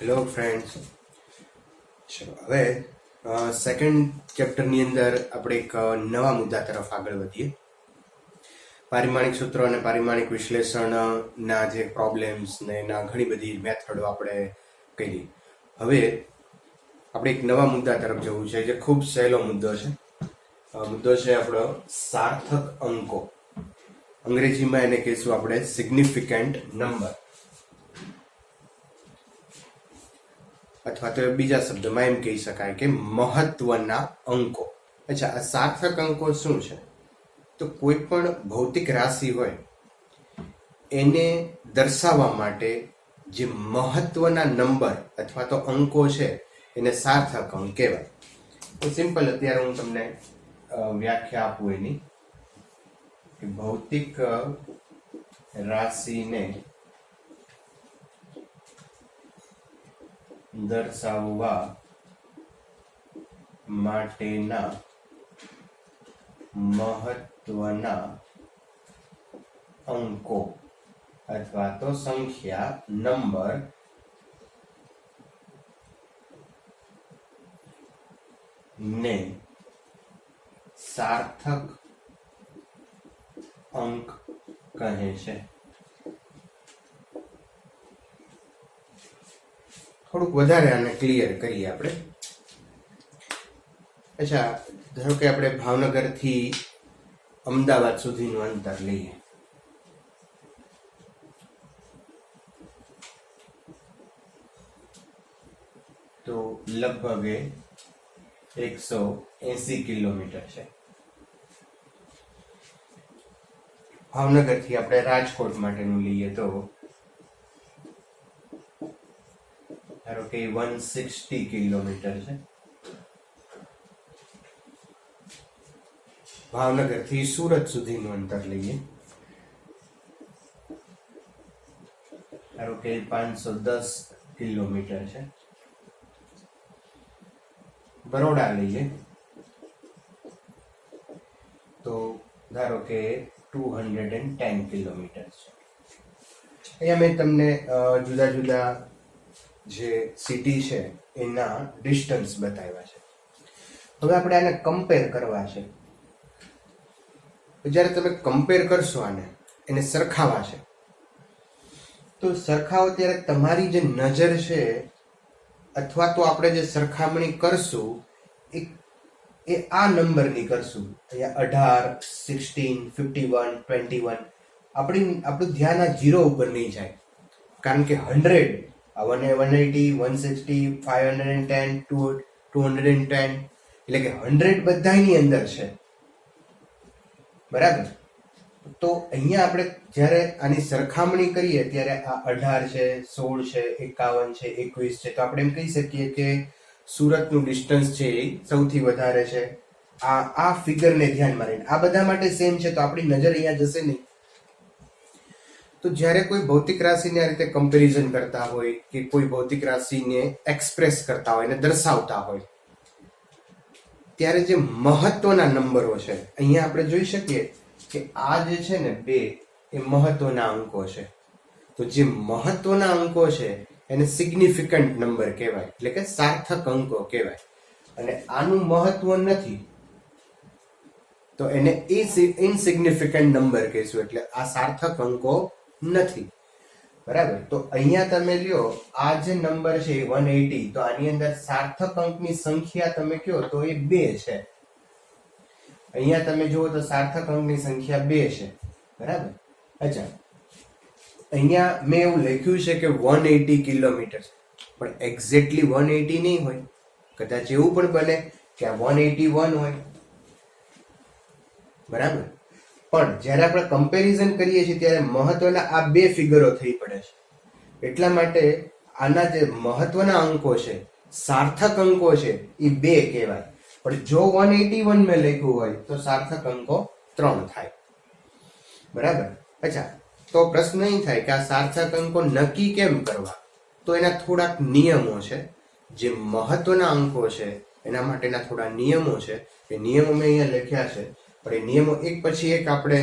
Hello friends, ચલો હવે second ચેપ્ટરની અંદર આપણે એક નવા મુદ્દા તરફ આગળ વધીએ. પારિમાણિક સૂત્રો અને પારિમાણિક વિશ્લેષણના જે પ્રોબ્લેમ્સ ને એના ઘણી બધી મેથડો આપણે કરી. હવે આપણે એક નવા મુદ્દા તરફ જવું છે જે ખૂબ સહેલો મુદ્દો છે. મુદ્દો છે આપણો સાર્થક અંકો. અંગ્રેજીમાં એને કહીશું આપણે સિગ્નિફિકન્ટ નંબર, અથવા તો બીજા શબ્દમાં એમ કહી શકાય કે મહત્વના અંકો. અચ્છા, આ સાર્થક અંકો શું છે? તો કોઈ પણ ભૌતિક રાશિ હોય એને દર્શાવવા માટે જે મહત્વના નંબર અથવા તો અંકો છે એને સાર્થક અંક કહેવાય. તો સિમ્પલ અત્યારે હું તમને વ્યાખ્યા આપું એની કે ભૌતિક રાશિને દર્શાવવા માટેના મહત્વના અંકો અથવા તો સંખ્યા નંબર ને સાર્થક અંક કહે છે. થોડુંક વધારે આને ક્લિયર કરીએ આપણે. અચ્છા, ધારો કે આપણે ભાવનગર થી અમદાવાદ સુધીનું અંતર લઈએ તો લગભગ 180 કિલોમીટર છે. ભાવનગર થી આપણે રાજકોટ માટેનું લઈએ તો ધારો કે 160 કિલોમીટર છે. ભાવનગર થી સુરત સુધીનું અંતર લઈએ ધારો કે 510 કિલોમીટર છે. બરોડા લઈએ તો ધારો કે 210 કિલોમીટર છે. અહીંયા મેં તમને જુદા જુદા જે સિટી છે એના ડિસ્ટન્સ બતાવ્યા છે. હવે આપણે આને કમ્પેર કરવા છે. જ્યારે તમે કમ્પેર કરશો આને, એને સરખાવા છે, તો સરખાવો ત્યારે તમારી જે નજર છે અથવા તો આપણે જે સરખામણી કરશું એ આ નંબરની કરશું. અહીંયા 18, 16, 51, 21 આપણું ધ્યાન આ 0 ઉપર નહીં જાય, કારણ કે 100 180, 160, 510, 210 એટલે કે 100 બધાની અંદર છે, બરાબર? તો અહીંયા આપણે જ્યારે આની સરખામણી કરીએ ત્યારે આ 18 છે, 16 છે, 51 છે, 21 છે, તો આપણે એમ કહી શકીએ કે સુરતનું ડિસ્ટન્સ છે એ સૌથી વધારે છે. આ ફિગરને ધ્યાનમાં લઈને આ બધા માટે સેમ છે, તો આપણી નજર અહીંયા જશે નહીં. તો જ્યારે કોઈ ભૌતિક રાશિને આ રીતે કમ્પેરિઝન કરતા હોય કે કોઈ ભૌતિક રાશિને એક્સપ્રેસ કરતા હોય, એને દર્શાવતા હોય, ત્યારે જે મહત્વના નંબરો છે અહીંયા આપણે જોઈ શકીએ કે આ જે છે ને 2 એ મહત્વના અંકો છે. તો જે મહત્વના અંકો છે એને સિગ્નિફિકન્ટ નંબર કહેવાય, એટલે કે સાર્થક અંકો કહેવાય. અને આનું મહત્વ નથી તો એને ઇનસિગ્નિફિકન્ટ નંબર કહીશું, એટલે આ સાર્થક અંકો નથી, બરાબર? તો અહીંયા તમે લ્યો આ જે નંબર છે 180, તો આની અંદર સાર્થક અંકની સંખ્યા તમે કહો તો એ 2 છે. અહીંયા તમે જુઓ તો સાર્થક અંકની સંખ્યા 2 છે, બરાબર? અચ્છા, અહીંયા મેં એવું લખ્યું છે કે 180 કિલોમીટર, પણ એક્ઝેક્ટલી 180 નહીં હોય. કદાચ એવું પણ બને કે આ 181 હોય, બરાબર? પણ જ્યારે આપણે કમ્પેરિઝન કરીએ છીએ ત્યારે મહત્વના આ 2 ફિગરો થઈ પડે છે. એટલા માટે આના જે મહત્વના અંકો છે, સાર્થક અંકો છે, એ 2 કહેવાય. પણ જો 181 મેં લખ્યું હોય તો સાર્થક અંકો 3 થાય, બરાબર? અચ્છા, તો પ્રશ્ન એ થાય કે આ સાર્થક અંકો નક્કી કેમ કરવા? તો એના થોડાક નિયમો છે. જે મહત્વના અંકો છે એના માટેના થોડા નિયમો છે. એ નિયમો મેં અહીંયા લખ્યા છે, પણ એ નિયમો એક પછી એક આપણે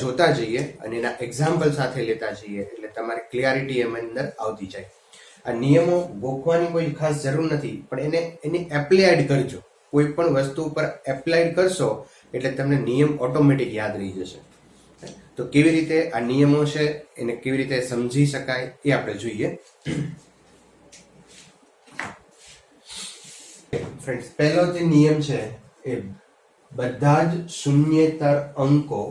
જોતા જઈએ અને એના એક્ઝામ્પલ સાથે લેતા જઈએ, એટલે તમારી ક્લિયરિટી એમાં અંદર આવતી જાય. આ નિયમો ગોખવાની કોઈ ખાસ જરૂર નથી, પણ એને એપ્લાયડ કરજો. કોઈ પણ વસ્તુ ઉપર એપ્લાયડ કરશો એટલે તમને નિયમ ઓટોમેટિક યાદ રહી જશે. તો કેવી રીતે આ નિયમો છે એને કેવી રીતે સમજી શકાય એ આપણે જોઈએ. ફ્રેન્ડ્સ, પહેલો જે નિયમ છે એ બધા જ શૂન્યેતર અંકો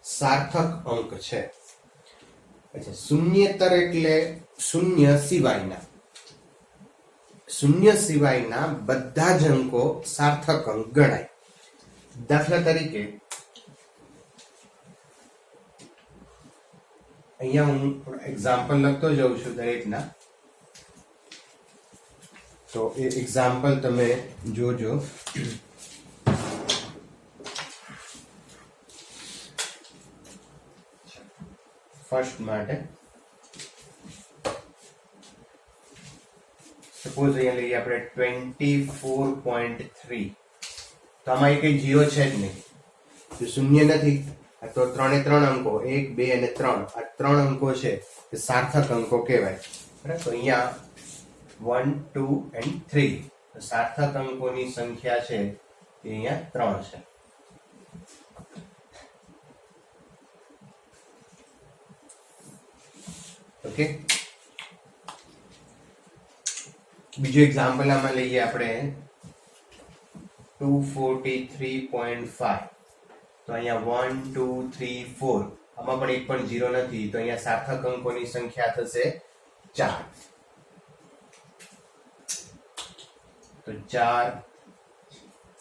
સાર્થક અંક છે. અચ્છા, શૂન્યેતર એટલે શૂન્ય સિવાયના બધા જ અંકો સાર્થક અંક ગણાય. દાખલા તરીકે અહીંયા હું એક્ઝામ્પલ લખતો જાઉં છું દરેકના, તો એ એક્ઝામ્પલ તમે જોજો. ફર્સ્ટ માટે સપોઝ અહીંયા લઈએ આપણે 24.3. તો આમાં કઈ 0 છે જ નહીં, જો શૂન્ય નથી તો 3 એ 3 અંકો 1, 2 અને 3 આ 3 અંકો છે એ સાર્થક અંકો કહેવાય. બરાબર, તો અહીંયા 1, 2 and 3 સાર્થક અંકોની સંખ્યા છે એ અહીંયા 3 છે. ઓકે, બીજું એક્ઝામ્પલ આમાં લઈએ આપણે 243.5. તો અહીંયા 1, 2, 3, 4 આમાં પણ એક પણ 0 નથી, તો અહીંયા સાર્થક અંકોની સંખ્યા થશે 4. તો 4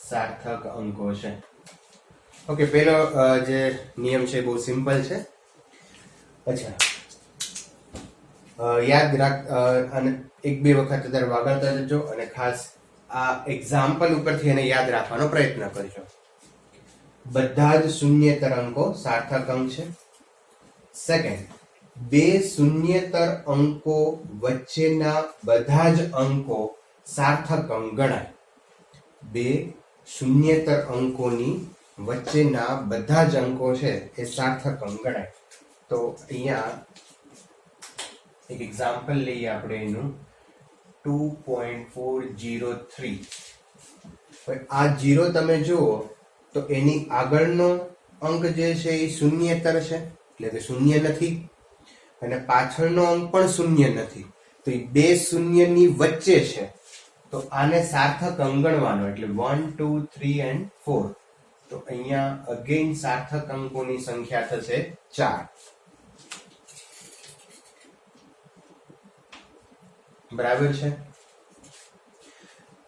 સાર્થક અંકો છે. ઓકે, પહેલો જે નિયમ છે બહુ સિમ્પલ છે. અચ્છા, યાદ રાખ અને એક બે વખત અત્યારે વાગડતા જજો અને ખાસ આ એક્ઝામ્પલ ઉપરથી એને યાદ રાખવાનો પ્રયત્ન કરજો. બધા જ શૂન્યેતર અંકો સાર્થક અંક છે. સેકન્ડ, બે શૂન્યેતર અંકો વચ્ચેના બધા જ અંકો સાર્થક અંક ગણાય. બે શૂન્યેતર અંકોની વચ્ચેના બધા જ અંકો છે એ સાર્થક અંક ગણાય. તો અહીંયા એક એક્ઝામ્પલ લઈએ આપણે એનું 2.403. આ 0 તમે જુઓ તો એની આગળનો અંક જે છે એ શૂન્યેતર છે એટલે કે શૂન્ય નથી, અને પાછળનો અંક પણ શૂન્ય નથી, તો એ બે શૂન્યની વચ્ચે છે. તો આને સાર્થક અંક ગણવાનો એટલે 1, 2, 3 and 4. તો અહીંયા અગેન સાર્થક અંકોની સંખ્યા થશે 4. બરાબર છે.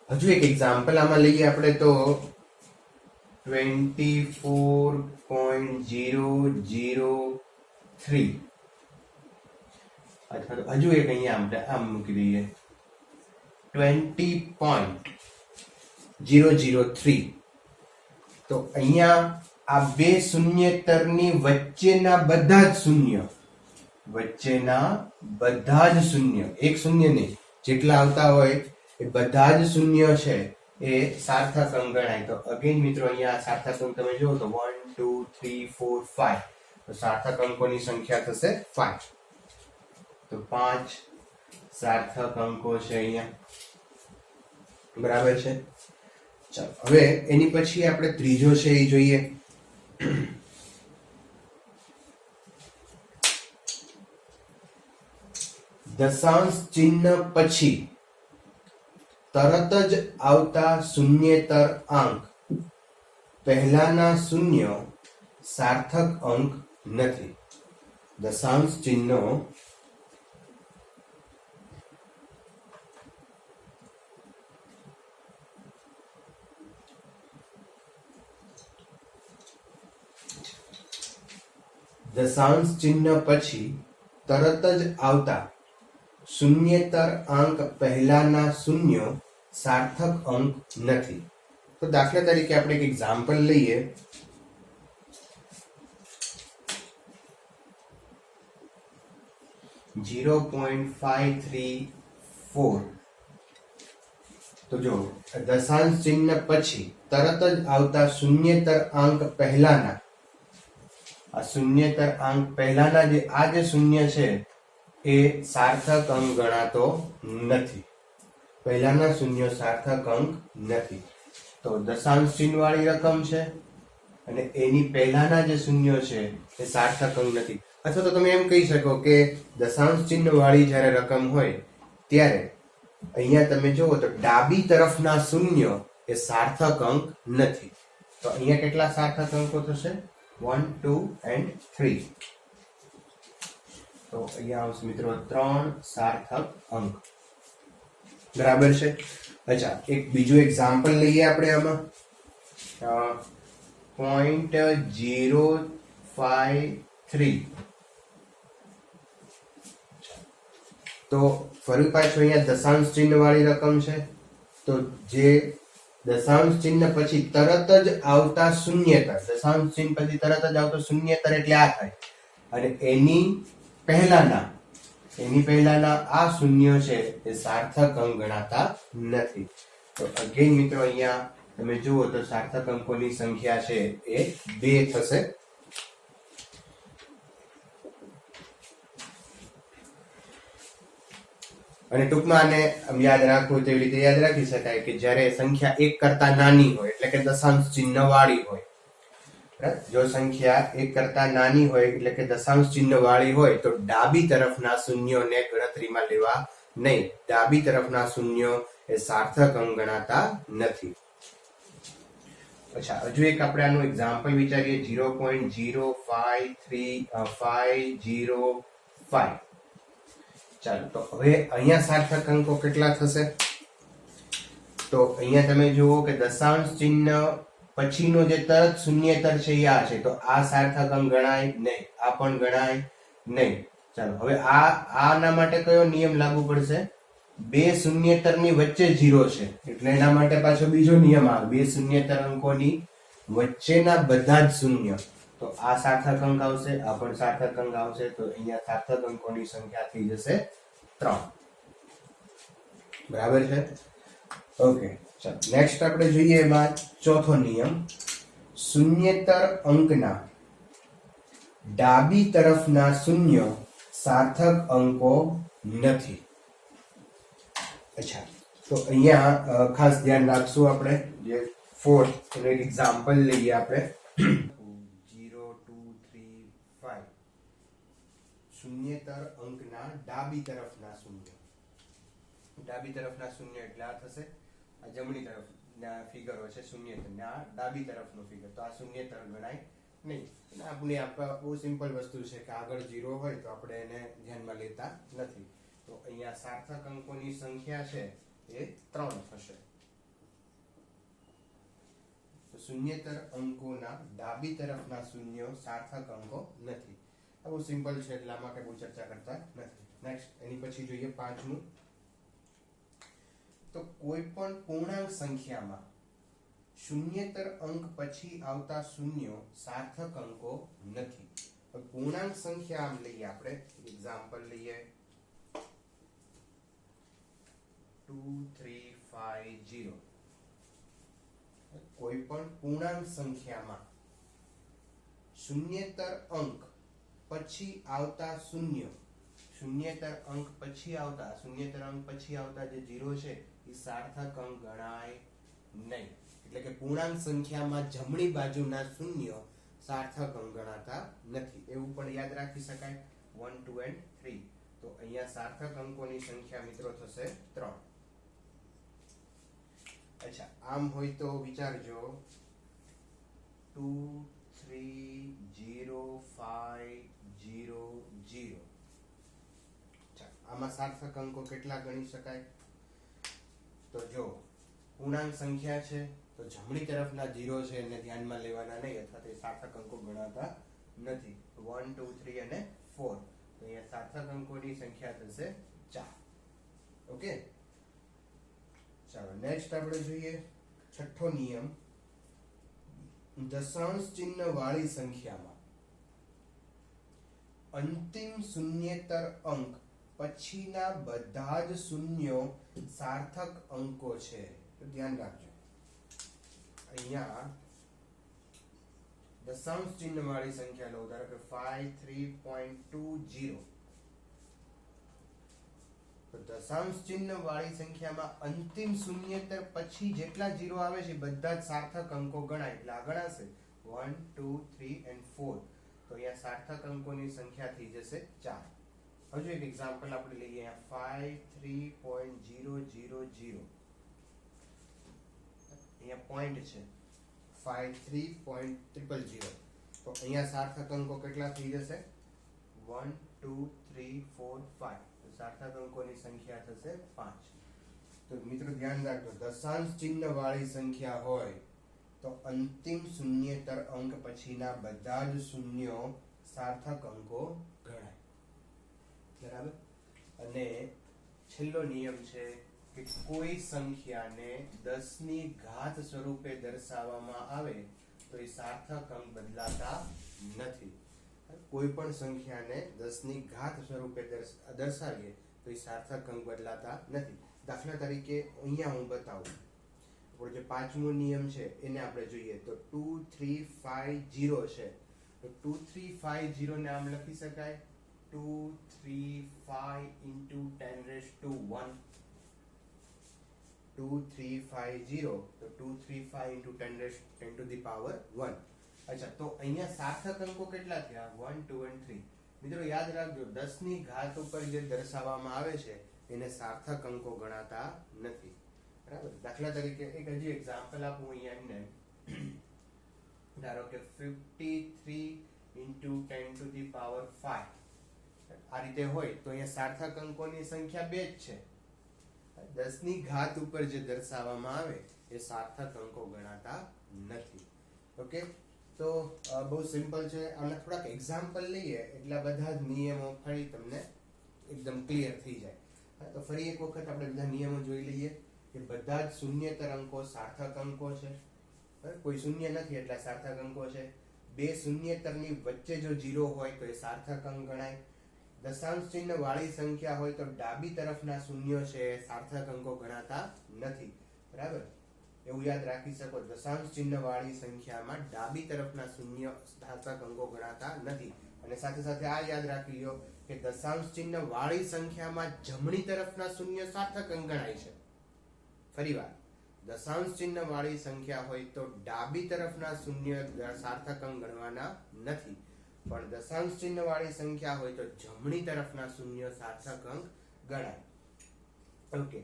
હજુ એક એક્ઝામ્પલ આમાં લઈએ આપણે તો 24.003. અથવા હજુ એક અહીંયા આપણે આમ મૂકી દઈએ 20.003. તો અહીંયા આ બે શૂન્યેતરની વચ્ચેના બધા જ શૂન્ય, એક શૂન્ય નહીં, જેટલા આવતા હોય એ બધા જ શૂન્ય છે એ સાર્થક અંક ગણાય. તો અગેન મિત્રો અહીંયા સાર્થક અંક તમે જુઓ તો 1, 2, 3, 4, 5. તો સાર્થક અંકોની સંખ્યા થશે 5. તો 5 સાર્થક અંકો છે અહીંયા. બરાબર છે. ચાલો, હવે એની પછી આપણે ત્રીજો છે એ જોઈએ. દશાંશ ચિહ્ન પછી તરત જ આવતા શૂન્યેતર આંક પહેલાના શૂન્ય સાર્થક અંક નથી. દશાંશ ચિહ્નો પછી તરત જ આવતા શૂન્યેતર આંક પહેલાના શૂન્ય સાર્થક અંક નથી. તો દાખલા તરીકે આપણે એક એક્ઝામ્પલ લઈએ. .534. તો જો દશાંશ ચિહ્ન પછી તરત જ આવતા શૂન્યેતર આંક પહેલાના, આ શૂન્યેતર આંક પહેલાના જે શૂન્ય છે એ સાર્થક અંક ગણાતો નથી. પહેલાના શૂન્ય સાર્થક અંક નથી. તો દશાંશ ચિહ્ન વાળી રકમ છે અને એની પહેલાના જે શૂન્ય છે એ સાર્થક અંક નથી. અથવા તો તમે એમ કહી શકો કે દશાંશ ચિહ્ન વાળી જ્યારે રકમ હોય ત્યારે અહીંયા તમે જુઓ તો ડાબી તરફના શૂન્ય એ સાર્થક અંક નથી. તો અહીંયા કેટલા સાર્થક અંકો થશે? 1, 2 and 3. તો અહીંયા આવશે મિત્રો 3 સાર્થક અંક. બરાબર છે. અચ્છા, એક બીજું એક્ઝામ્પલ લઈએ આપણે આમાં. 0.053. તો ફરી પાછું અહીંયા દશાંશ ચિહ્ન વાળી રકમ છે. તો જે દશાંશ ચિહ્ન પછી તરત જ આવતા શૂન્યેતર, દશાંશ ચિહ્ન પછી તરત જ આવતો શૂન્યેતર એટલે આ થાય. અને એની પહેલાના આ શૂન્ય છે એ સાર્થક અંક ગણાતા નથી. તો અગેન મિત્રો અહીંયા તમે જુઓ તો સાર્થક અંકોની સંખ્યા છે એ 2 થશે. અને ટૂંકમાં આને યાદ રાખવું તેવી રીતે યાદ રાખી શકાય કે જ્યારે સંખ્યા 1 કરતા નાની હોય એટલે કે દશાંશ ચિહ્ન વાળી હોય, જો સંખ્યા 1 કરતા નાની હોય એટલે કે દશાંશ ચિહ્ન વાળી હોય તો ડાબી તરફના શૂન્યોને ગણતરીમાં લેવા નહીં. ડાબી તરફના શૂન્યો એ સાર્થક અંક ગણાતા નથી. અચ્છા, હજુ એક આપણે આનું એક્ઝામ્પલ વિચારીએ. 0.0530505. ચાલો, તો હવે અહીંયા સાર્થક અંકો કેટલા થશે? તો અહીંયા તમે જુઓ કે દશાંશ ચિહ્ન પછીનો જે તરત શૂન્યેતર છે એ આ છે. તો આ સાર્થક અંક ગણાય નહીં, આ પણ ગણાય નહીં. ચાલો, હવે આના માટે કયો નિયમ લાગુ પડશે? બે શૂન્યેતરની વચ્ચે 0 છે એટલે એના માટે પાછો બીજો નિયમ આવે. બે શૂન્યેતર અંકોની વચ્ચેના બધા જ શૂન્ય. તો આ સાર્થક અંક આવશે, આ પણ સાર્થક અંક આવશે. તો અહીંયા સાર્થક અંકોની સંખ્યા થઈ જશે 3. બરાબર છે. ઓકે, ચાલો નેક્સ્ટ આપણે જોઈએ એમાં ચોથો નિયમ. શૂન્યેતર અંકના ડાબી તરફના શૂન્ય સાર્થક અંકો નથી. અચ્છા, તો અહીંયા ખાસ ધ્યાન રાખશું આપણે જે 4th એનું એક એક્ઝામ્પલ લઈએ આપણે. 0, 2, 3, 5. શૂન્યેતર અંકના ડાબી તરફના શૂન્ય. ડાબી તરફના શૂન્ય એટલે આ થશે, આ જમણી તરફના ફિગરો છે શૂન્યેતર, ને આ ડાબી તરફનો ફિગર. તો આ શૂન્યેતર ગણાય નહીં. આપણે બહુ સિમ્પલ વસ્તુ છે કે આગળ 0 હોય તો આપણે એને ધ્યાનમાં લેતા નથી. તો અહીંયા સાર્થક અંકોની સંખ્યા છે એ 3 થશે. તો શૂન્યેતર અંકોના ડાબી તરફના શૂન્યો સાર્થક અંકો નથી. આ બહુ સિમ્પલ છે એટલે આમાં કઈ બહુ ચર્ચા કરતા નથી. નેક્સ્ટ એની પછી જોઈએ 5મું. તો કોઈ પણ પૂર્ણાંક સંખ્યામાં શૂન્યેતર અંક પછી આવતા શૂન્યો સાર્થક અંકો નથી. પૂર્ણાંક સંખ્યા આમ લઈએ આપણે, એક્ઝામ્પલ લઈએ 2350. કોઈ પણ પૂર્ણાંક સંખ્યામાં શૂન્યેતર અંક પછી આવતા શૂન્ય, શૂન્યેતર અંક પછી આવતા જે 0 છે એ સાર્થક અંક ગણાય નહીં. એટલે કે પૂર્ણાંક સંખ્યામાં જમણી બાજુના શૂન્ય સાર્થક અંક ગણાતા નથી. એવું પણ યાદ રાખી શકાય. 1, 2 and 3. તો અહીંયા સાર્થક અંકોની સંખ્યા મિત્રો થશે 3. અચ્છા, આમ હોય તો વિચારજો 2, 3, 0, 5, 0, 0. આમાં સાર્થક અંકો કેટલા ગણી શકાય? તો જો પૂર્ણાંક સંખ્યા છે તો જમણી તરફના 0 છે એને ધ્યાનમાં લેવાના નહીં, અથવા તે સાર્થક અંકો ગણાતા નથી. 1, 2, 3 અને 4. તો અહીંયા સાર્થક અંકોની સંખ્યા થશે 4. ઓકે, ચાલો નેક્સ્ટ આપણે જોઈએ છઠ્ઠો નિયમ. દશાંશ ચિહ્ન વાળી સંખ્યામાં અંતિમ શૂન્યેતર અંક પછીના બધા જ શૂન્યો સાર્થક અંકો છે. તો ધ્યાન રાખજો, અહીંયા દશાંશ ચિહ્ન વાળી સંખ્યા લો, ધારો કે 53.20. તો દશાંશ ચિહ્ન વાળી સંખ્યામાં અંતિમ શૂન્યેતર પછી જેટલા 0 આવે છે બધા જ સાર્થક અંકો ગણાય, એટલે આ ગણાશે 1 2 3 and 4. તો અહીંયા સાર્થક અંકોની સંખ્યા થઈ જશે 4. હજુ એક એક્ઝામ્પલ આપણે લઈએ, અહીંયા 53.000 અહીંયા પોઈન્ટ છે 53.000. તો અહીંયા સાર્થક અંકો કેટલા થઈ જશે? 1 2 3 4 5. તો સાર્થક અંકોની સંખ્યા થશે 5. તો મિત્રો ધ્યાન રાખજો, દશાંશ ચિહ્ન વાળી સંખ્યા હોય તો અંતિમ શૂન્યેતર અંક પછીના બધા જ શૂન્યો સાર્થક અંકો ગણાય. બરાબર? અને છેલ્લો નિયમ છે કે કોઈ સંખ્યાને 10 ની ઘાત સ્વરૂપે દર્શાવવામાં આવે તો એ સાર્થક અંક બદલાતા નથી. કોઈ પણ સંખ્યાને 10 ની ઘાત સ્વરૂપે દર્શાવીએ તો એ સાર્થક અંક બદલાતા નથી. દાખલા તરીકે અહીંયા હું બતાવું, આપણો જે પાંચમો નિયમ છે એને આપણે જોઈએ તો 2350 છે. તો 2350 ને આમ લખી શકાય 235 into 10⁻⁴. 2350 તો 235 into 10⁻⁴. અચ્છા, તો અહીંયા સાર્થક અંકો કેટલા થયા? 1 2 and 3. મિત્રો યાદ રાખજો, 10 ની ઘાત ઉપર જે દર્શાવવામાં આવે છે એને સાર્થક અંકો ગણાતા નથી. બરાબર? દાખલા તરીકે એક હજી એક્ઝામ્પલ આપું અહીંયા, ધારો કે 53 into 10⁵. આ રીતે હોય તો અહીંયા સાર્થક અંકોની સંખ્યા 2 જ છે. 10 ની ઘાત ઉપર જે દર્શાવવામાં આવે એ સાર્થક અંકો ગણાતા નથી. ઓકે, તો બહુ સિમ્પલ છે. આના થોડાક એક્ઝામ્પલ લઈએ એટલે બધા જ નિયમો ફરી તમને એકદમ ક્લિયર થઈ જાય. તો ફરી એક વખત આપણે બધા નિયમો જોઈ લઈએ કે બધા જ શૂન્યેતર અંકો સાર્થક અંકો છે. કોઈ શૂન્ય નથી એટલે સાર્થક અંકો છે. બે શૂન્યેતરની વચ્ચે જો 0 હોય તો એ સાર્થક અંક ગણાય. દશાંશ ચિહ્ન વાળી સંખ્યા હોય તો ડાબી તરફના શૂન્યો છે સાર્થક અંકો ગણાતા નથી. બરાબર? એવું યાદ રાખી શકો, દશાંશ ચિહ્ન વાળી સંખ્યામાં ડાબી તરફના શૂન્ય સાર્થક અંકો ગણાતા નથી. અને સાથે સાથે આ યાદ રાખી લો કે દશાંશ ચિહ્ન વાળી સંખ્યામાં જમણી તરફના શૂન્ય સાર્થક અંક ગણાય છે. ફરીવાર, દશાંશ ચિહ્ન વાળી સંખ્યા હોય તો ડાબી તરફના શૂન્ય સાર્થક અંક ગણવાના નથી, પણ દશાંશ ચિહ્ન વાળી સંખ્યા હોય તો જમણી તરફના શૂન્ય સાર્થક અંક ગણાય. ઓકે,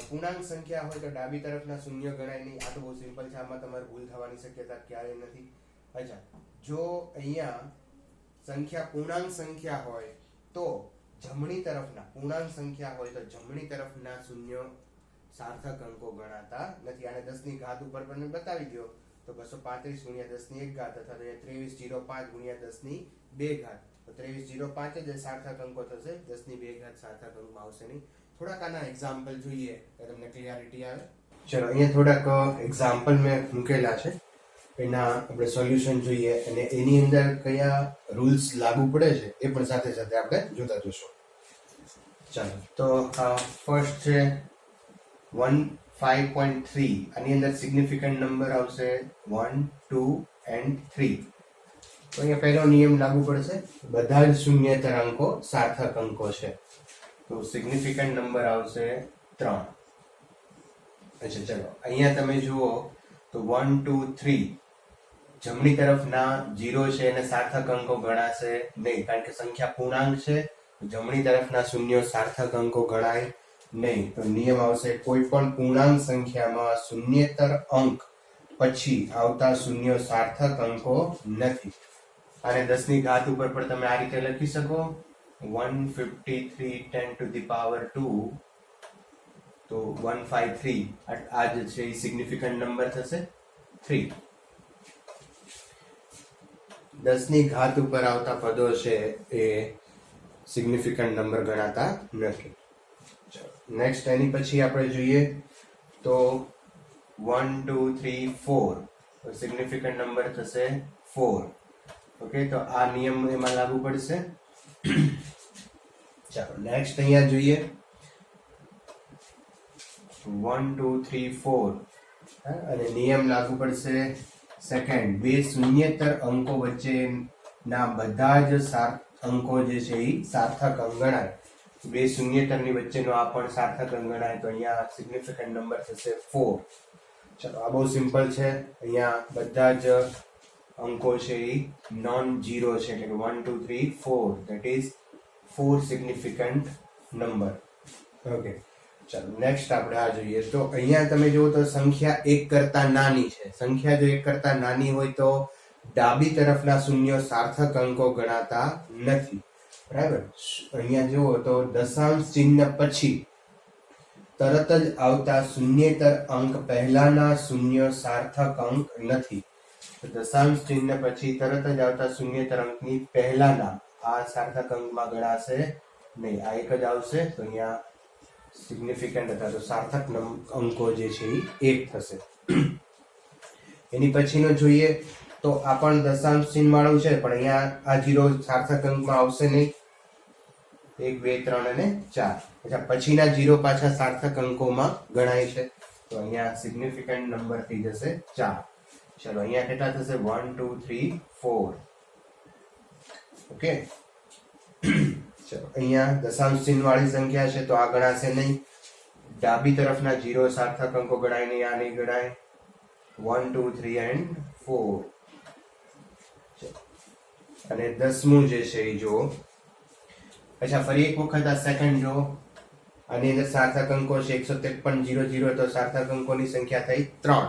પૂર્ણાંક સંખ્યા હોય તો ડાબી તરફના શૂન્ય ગણાય નહીં. આ તો બહુ સિમ્પલ છે, આમાં તમારે ભૂલ થવાની શક્યતા ક્યારેય નથી. અચ્છા, જો અહીંયા સંખ્યા પૂર્ણાંક સંખ્યા હોય તો જમણી તરફના પૂર્ણાંક સંખ્યા હોય તો જમણી તરફના શૂન્ય સાર્થક અંકો ગણાતા નથી. આને 10 ની ઘાત ઉપર પણ બતાવી દો તો 235 ગુણ્યા 10 ની 1 ઘાત અથવા તો 2305 ગુણ્યા 10 ની 2 ઘાત. તો 2305 જ સાર્થક અંકો થશે, 10 ની 2 ઘાત સાર્થક અંકમાં આવશે નહીં. થોડાક આના એક્ઝામ્પલ જોઈએ તો તમને ક્લિયરિટી આવે. ચલો, અહીંયા થોડાક એક્ઝામ્પલ મેં મૂકેલા છે, એના આપણે સોલ્યુશન જોઈએ અને એની અંદર કયા રૂલ્સ લાગુ પડે છે એ પણ સાથે સાથે આપણે જોતા જઈશું. ચાલો, તો ફર્સ્ટ છે 15.3. આની અંદર સિગ્નિફિકન્ટ નંબર આવશે 1 2 and 3. તો અહીંયા પહેલો નિયમ લાગુ પડશે, બધા જ શૂન્યેતર અંકો સાર્થક અંકો છે. તો સિગ્નિફિકન્ટ નંબર આવશે 3. અચ્છા, ચલો અહીંયા તમે જુઓ તો 1 2 3 જમણી તરફના 0 છે એને સાર્થક અંકો ગણાશે નહીં, કારણ કે સંખ્યા પૂર્ણાંક છે. જમણી તરફના શૂન્યો સાર્થક અંકો ગણાય નહીં. તો નિયમ આવશે કોઈ પણ પૂર્ણાંક સંખ્યામાં શૂન્યેતર અંક પછી આવતા શૂન્યો સાર્થક અંકો નથી. અને 10 ની ઘાત ઉપર પણ તમે આ રીતે લખી શકો 153 10⁻². તો 153 આ જે છે એ સિગ્નિફિકન્ટ નંબર થશે 3. 10 ની ઘાત ઉપર આવતા પદો છે એ સિગ્નિફિકન્ટ નંબર ગણાતા નથી. નેક્સ્ટ એની પછી આપણે જોઈએ તો 1 2 3 4 તો સિગ્નિફિકન્ટ નંબર થશે 4. ઓકે, તો આ નિયમ એમાં લાગુ પડશે. ચાલો નેક્સ્ટ અહીંયા જોઈએ 1 2 3 4 અને નિયમ લાગુ પડશે સેકન્ડ. બે શૂન્યેતર અંકો વચ્ચેના બધા જ અંકો જે છે એ સાર્થક અંક ગણાય. બે શૂન્યતરની વચ્ચેનો આ પણ સાર્થક અંક ગણાય તો અહીંયા સિગ્નિફિકન્ટ નંબર થશે 4. ચલો આ બહુ સિમ્પલ છે. અહીંયા બધા જ અંકો છે એ નોન ઝીરો છે એટલે કે 1 2 3 4 that is 4 significant number. Okay, ચાલો નેક્સ્ટ આપણે આ જોઈએ. તો અહીંયા તમે જુઓ તો સંખ્યા 1 કરતા નાની છે. સંખ્યા જો 1 કરતા નાની હોય તો ડાબી તરફના શૂન્યો સાર્થક અંકો ગણાતા નથી. બરાબર. અહીંયા જુઓ તો દશાંશ ચિહ્ન પછી તરત જ આવતા શૂન્યેતર અંક પહેલાના શૂન્ય સાર્થક અંક નથી. દશાંશ ચિહ્ન પછી તરત જ આવતા શૂન્યેતર અંકની પહેલાના આ સાર્થક અંકમાં ગણાશે નહીં. આ એક જ આવશે તો અહીંયા સિગ્નિફિકન્ટ અથવા તો સાર્થક અંકો જે છે એ 1 થશે. એની પછીનો જોઈએ તો આ પણ દશાંશ ચિહ્ન વાળું છે પણ અહીંયા આ 0 સાર્થક અંકમાં આવશે નહીં. 1 2 3 અને 4. અચ્છા, પછીના 0 પાછા સાર્થક અંકોમાં ગણાય છે તો અહીંયા સિગ્નિફિકન્ટ નંબર થઈ જશે 4. ચલો અહીંયા કેટલા થશે 1 2 3 4. ઓકે, ચલો અહીંયા દશાંશ ચિહ્ન વાળી સંખ્યા છે તો આ ગણાશે નહીં. ડાબી તરફના 0 સાર્થક અંકો ગણાય નહીં, આ નહીં ગણાય. 1 2 3 and 4. અને 10મું જે છે એ જો. અચ્છા, ફરી એક વખત આ સેકન્ડ જો. આની અંદર સાર્થક અંકો છે 153 0 0 તો સાર્થક અંકોની સંખ્યા થઈ 3.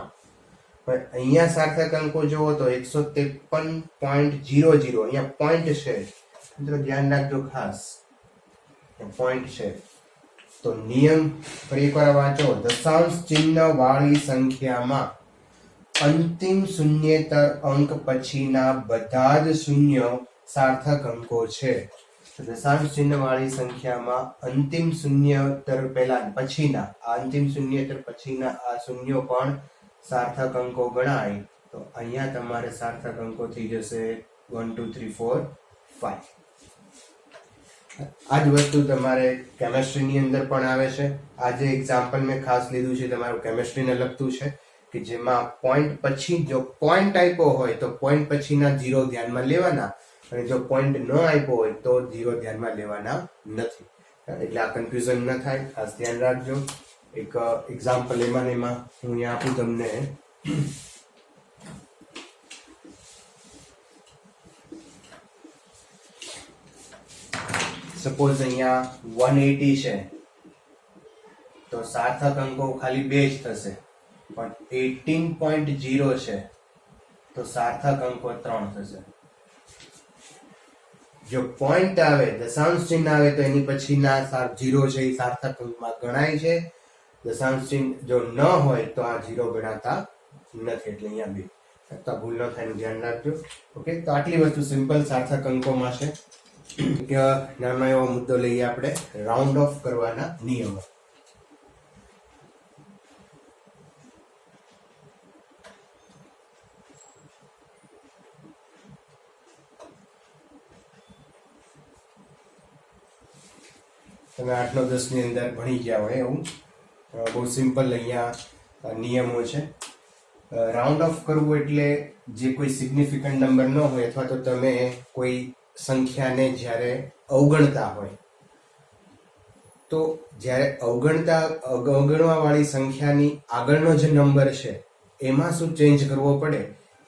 પણ અહીંયા સાર્થક અંકો જોવો તો 153.00. અહીંયા પોઈન્ટ છે મિત્રો, ધ્યાન રાખજો ખાસ, પોઈન્ટ છે. તો નિયમ ફરી એકવાર વાંચો. દશાંશ ચિહ્ન વાળી સંખ્યામાં અંતિમ શૂન્યેતર અંક પછીના બધા જ શૂન્ય સાર્થક અંકો છે. દશાંશ ચિહ્ન વાળી સંખ્યામાં અંતિમ શૂન્યેતર પહેલા પછીના આ અંતિમ શૂન્યેતર પછીના આ શૂન્યો પણ સાર્થક અંકો ગણાય તો અહીંયા તમારે સાર્થક અંકો થઈ જશે 1 2 3 4 5. આ જ વસ્તુ તમારે કેમેસ્ટ્રીની અંદર પણ આવે છે. આ જે એક્ઝામ્પલ મેં ખાસ લીધું છે તમારું કેમેસ્ટ્રીને લગતું છે કે જેમાં પોઈન્ટ પછી જો પોઈન્ટ આપ્યો હોય તો પોઈન્ટ પછીના 0 ધ્યાનમાં લેવાના અને જો પોઈન્ટ ન આપ્યો હોય તો 0 ધ્યાનમાં લેવાના નથી. એટલે આ કન્ફ્યુઝન ન થાય, ખાસ ધ્યાન રાખજો. એક એક્ઝામ્પલ એમાં હું અહીંયા આપું તમને. સપોઝ અહીંયા 180 છે તો સાર્થક અંકો ખાલી 2 જ થશે. પણ 18.0 છે તો સાર્થક અંકો 3 થશે. જો પોઈન્ટ આવે, દશાંશ ચિહ્ન આવે તો એની પછીના 0 છે એ સાર્થક અંકમાં ગણાય છે. દશાંશ ચિહ્ન જો ન હોય તો આ 0 ગણાતા નથી. એટલે અહીંયા 2 તો ભૂલ ન થાય, ધ્યાન રાખજો. ઓકે, તો આટલી વસ્તુ સિમ્પલ સાર્થક અંકોમાં છે. નાનો એવો મુદ્દો લઈએ આપણે, રાઉન્ડ ઓફ કરવાના નિયમો. તમે 8 9 10 ની અંદર ભણી ગયા હોય એવું બહુ સિમ્પલ અહીંયા નિયમો છે. રાઉન્ડ ઓફ કરવું એટલે જે કોઈ સિગ્નિફિકન્ટ નંબર ન હોય અથવા તો તમે કોઈ સંખ્યાને જ્યારે અવગણતા હોય તો જ્યારે અવગણવા વાળી સંખ્યાની આગળનો જે નંબર છે એમાં શું ચેન્જ કરવો પડે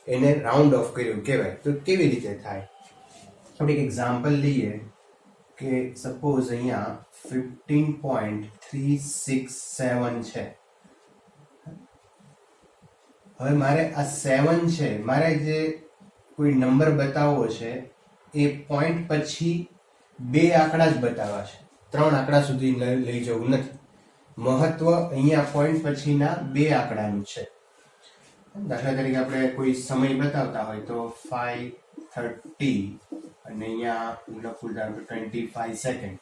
એને રાઉન્ડ ઓફ કર્યું કહેવાય. તો કેવી રીતે થાય? આપણે એક એક્ઝામ્પલ લઈએ કે સપોઝ અહીંયા 15.367 છે. હવે મારે આ 7 છે, મારે જે કોઈ નંબર બતાવવો છે એ પોઈન્ટ પછી 2 આંકડા જ બતાવવા છે, 3 આંકડા સુધી લઈ જવું નથી. મહત્વ અહીંયા પોઈન્ટ પછીના 2 આંકડાનું છે. દાખલા તરીકે આપણે કોઈ સમય બતાવતા હોય તો 5:30 અને અહીંયા હું લખું 25 second,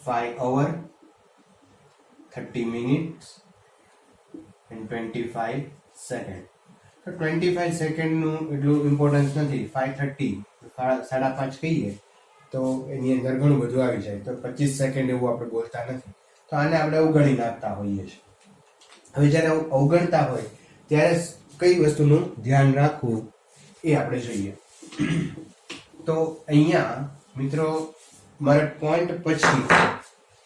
5 hour 30 minutes and 25 second. તો 25 સેકન્ડનું એટલું ઇમ્પોર્ટન્સ નથી. 5:30 5:30 કહીએ તો એની અંદર ઘણું બધું આવી જાય. તો 25 સેકન્ડ એવું આપણે બોલતા નથી, તો આને આપણે અવગણી નાખતા હોઈએ છીએ. હવે જ્યારે અવગણતા હોય ત્યારે કઈ વસ્તુનું ધ્યાન રાખવું એ આપણે જોઈએ. તો અહીંયા મિત્રો મારે પોઈન્ટ પછી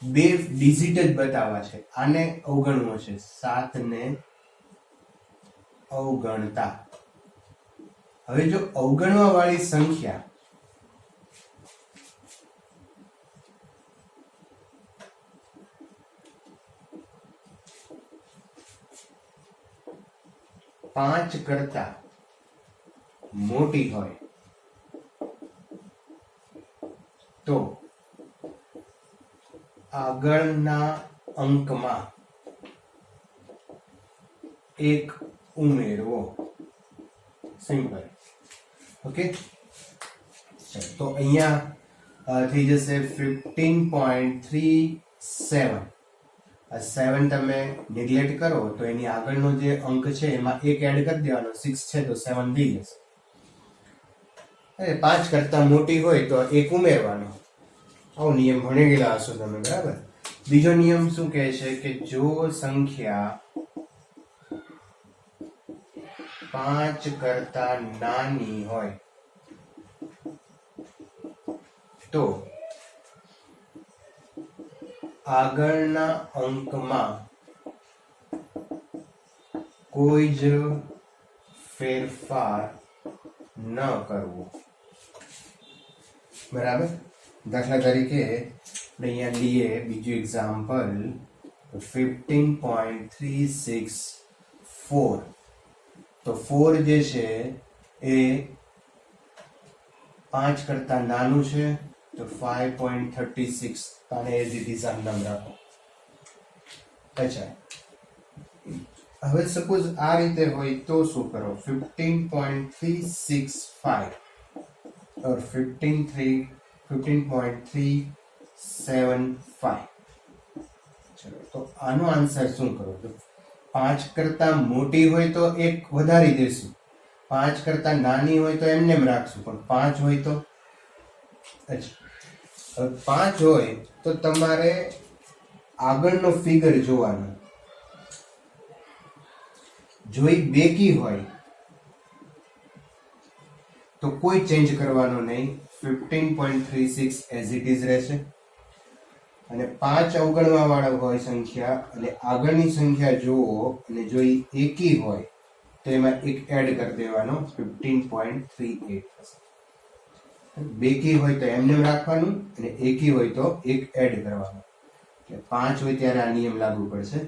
બે ડિજિટ જ બતાવવા છે, આને અવગણવો છે, 7 ને અવગણતા. હવે જો અવગણવા વાળી સંખ્યા પાંચ કરતા મોટી હોય તો આગળના અંકમાં એક ઉમેરવો. સિમ્પલ. ઓકે, તો અહીંયા થઈ જશે 15.37. આ 7 તમે નેગ્લેક્ટ કરો તો એની આગળનો જે અંક છે એમાં એક એડ કરી દેવાનો, 6 છે તો 7 થઈ જશે. 5 કરતા મોટી હોય તો એક ઉમેરવાનો. આવો નિયમ ભણી ગયેલા હશો તમે, બરાબર. બીજો નિયમ શું કહે છે કે જો સંખ્યા 5 કરતા નાની હોય તો આગળના અંકમાં કોઈ જ ફેરફાર ન કરવો. બરાબર. દાખલા તરીકે અહીંયા લઈએ બીજું એક્ઝામ્પલ 15.364. તો 4 જે છે એ 5 કરતા નાનું છે તો 5.36. આને એઝ ઇટ ઇઝ આમ નામ રાખો. અચ્છા, હવે સપોઝ આ રીતે હોય તો શું કરો? 15.365 or 15.375. ચલો, તો આનો આન્સર શું કરો? 5 કરતા મોટી હોય તો એક વધારી દેશું, 5 કરતા નાની હોય તો એમને એમ રાખશું, પણ 5 હોય તો 5 હોય તો તમારે આગળનો ફિગર જોવાનો. જો એ બેકી હોય તો કોઈ ચેન્જ કરવાનો નહીં, 15.36 એઝ ઇટ ઇઝ રહેશે. અને 5 અવગણવા વાળા હોય સંખ્યા અને આગળની સંખ્યા જુઓ અને જો એ એકી હોય તો એમાં એક એડ કરી દેવાનો, 15.38 થશે. બેકી હોય તો એમને રાખવાનું અને એકી હોય તો એક એડ કરવાનો. એટલે 5 હોય ત્યારે આ નિયમ લાગુ પડશે,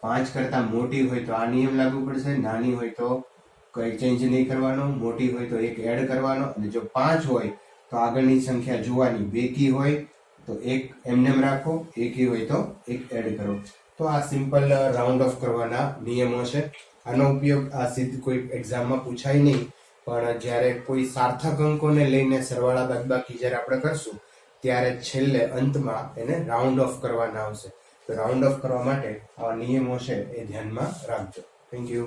5 કરતા મોટી હોય તો આ નિયમ લાગુ પડશે, નાની હોય તો કઈ ચેન્જ નહીં કરવાનો, મોટી હોય તો એક એડ કરવાનો. અને જો 5 હોય તો આગળની સંખ્યા જોવાની, બેકી હોય તો એક એમને રાખો, એકી હોય તો એક એડ કરો. તો આ સિમ્પલ રાઉન્ડ ઓફ કરવાના નિયમો છે. આનો ઉપયોગ આ સીધ કોઈ એક્ઝામમાં પૂછાય નહીં, પણ જ્યારે કોઈ સાર્થક અંકોને લઈને સરવાળા બાદબાકી જ્યારે આપણે કરશું ત્યારે છેલ્લે અંતમાં એને રાઉન્ડ ઓફ કરવાના આવશે. તો રાઉન્ડ ઓફ કરવા માટે આવા નિયમો છે એ ધ્યાનમાં રાખજો. Thank you.